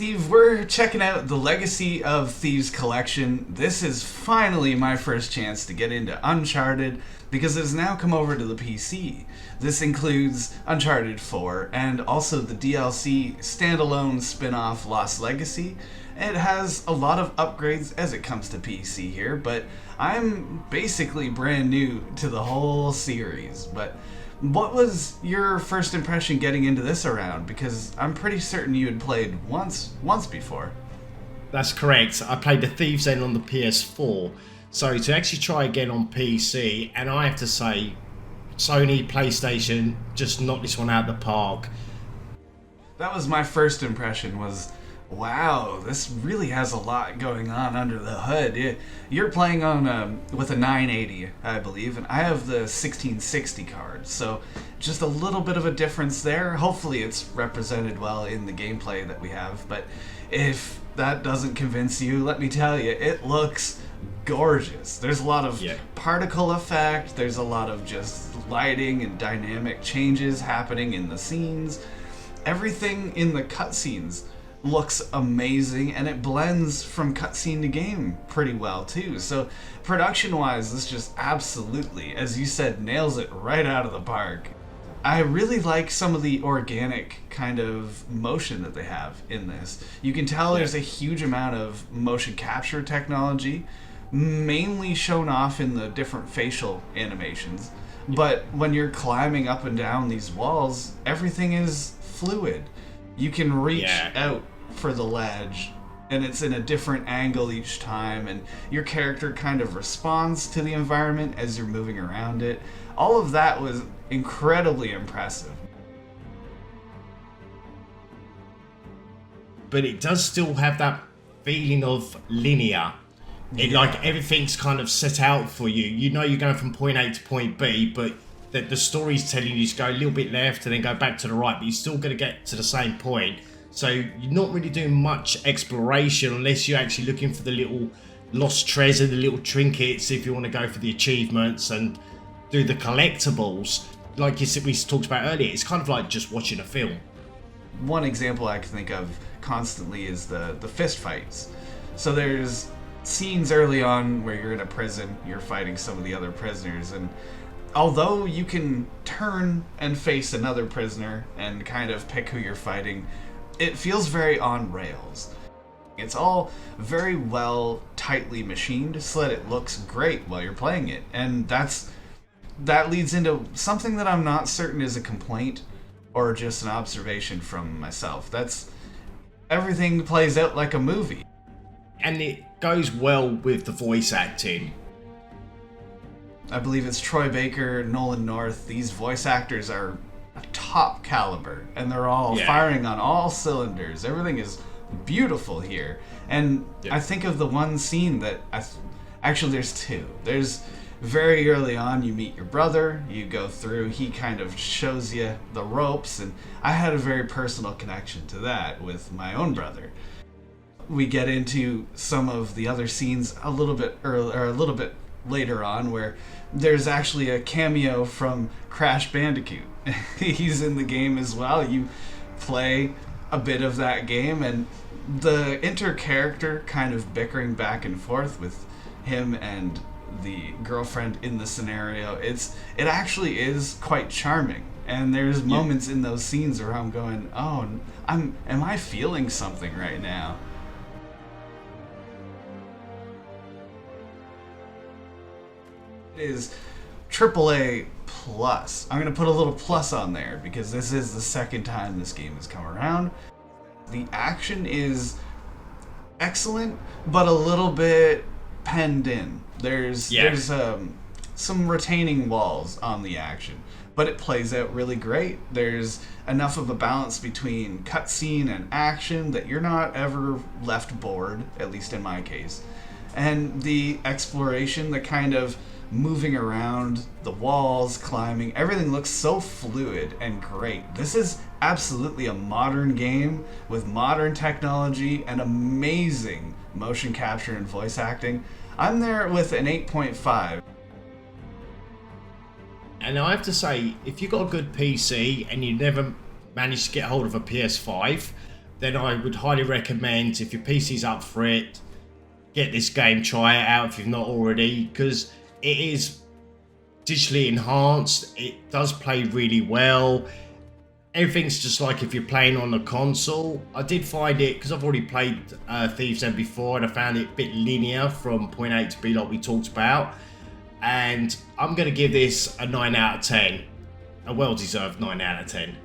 Steve, we're checking out the Legacy of Thieves collection. This is finally my first chance to get into Uncharted because it has now come over to the PC. This includes Uncharted 4 and also the DLC standalone spin-off Lost Legacy. It has a lot of upgrades as it comes to PC here, but I'm basically brand new to the whole series. But what was your first impression getting into this around? Because I'm pretty certain you had played once before. That's correct. I played the Thieves end on the PS4. So to actually try again on PC, and I have to say, Sony, PlayStation, just knocked this one out of the park. That was my first impression was, wow, this really has a lot going on under the hood. You're playing on with a 980, I believe, and I have the 1660 card, so just a little bit of a difference there. Hopefully it's represented well in the gameplay that we have, but if that doesn't convince you, let me tell you, it looks gorgeous. There's a lot of particle effect, there's a lot of just lighting and dynamic changes happening in the scenes. Everything in the cutscenes looks amazing, and it blends from cutscene to game pretty well too. So production-wise, this just absolutely, as you said, nails it right out of the park. I really like some of the organic kind of motion that they have in this. You can tell there's a huge amount of motion capture technology, mainly shown off in the different facial animations. But when you're climbing up and down these walls, everything is fluid. You can reach out for the ledge, and it's in a different angle each time, and your character kind of responds to the environment as you're moving around it. All of that was incredibly impressive. But it does still have that feeling of linear. Like everything's kind of set out for you. You know you're going from point A to point B, but the story's telling you to go a little bit left and then go back to the right, but you're still going to get to the same point. So you're not really doing much exploration unless you're actually looking for the little lost treasure, the little trinkets, if you want to go for the achievements and do the collectibles. Like we talked about earlier, it's kind of like just watching a film. One example I can think of constantly is the fist fights. So there's scenes early on where you're in a prison, you're fighting some of the other prisoners, and although you can turn and face another prisoner and kind of pick who you're fighting, it feels very on rails. It's all very well tightly machined so that it looks great while you're playing it, and that leads into something that I'm not certain is a complaint or just an observation from myself. That's everything plays out like a movie. And it goes well with the voice acting. I believe it's Troy Baker, Nolan North. These voice actors are a top caliber, and they're all firing on all cylinders. Everything is beautiful here. And I think of the one scene that actually there's two. There's very early on, you meet your brother, you go through, he kind of shows you the ropes, and I had a very personal connection to that with my own brother. We get into some of the other scenes a little bit early, or a little bit later on, where there's actually a cameo from Crash Bandicoot. He's in the game as well. You play a bit of that game, and the inter-character kind of bickering back and forth with him and the girlfriend in the scenario, it actually is quite charming. And there's moments in those scenes where I'm going, oh, am I feeling something right now? Is AAA plus. I'm going to put a little plus on there because this is the second time this game has come around. The action is excellent, but a little bit penned in. There's some retaining walls on the action, but it plays out really great. There's enough of a balance between cutscene and action that you're not ever left bored, at least in my case. And the exploration, the kind of moving around, the walls, climbing, everything looks so fluid and great. This is absolutely a modern game with modern technology and amazing motion capture and voice acting. I'm there with an 8.5. And I have to say, if you've got a good PC and you never managed to get hold of a PS5, then I would highly recommend, if your PC's up for it, get this game, try it out if you've not already, because it is digitally enhanced. It does play really well. Everything's just like if you're playing on a console. I did find it, because I've already played Thieves End before, and I found it a bit linear from point A to B like we talked about. And I'm going to give this a 9 out of 10. A well-deserved 9 out of 10.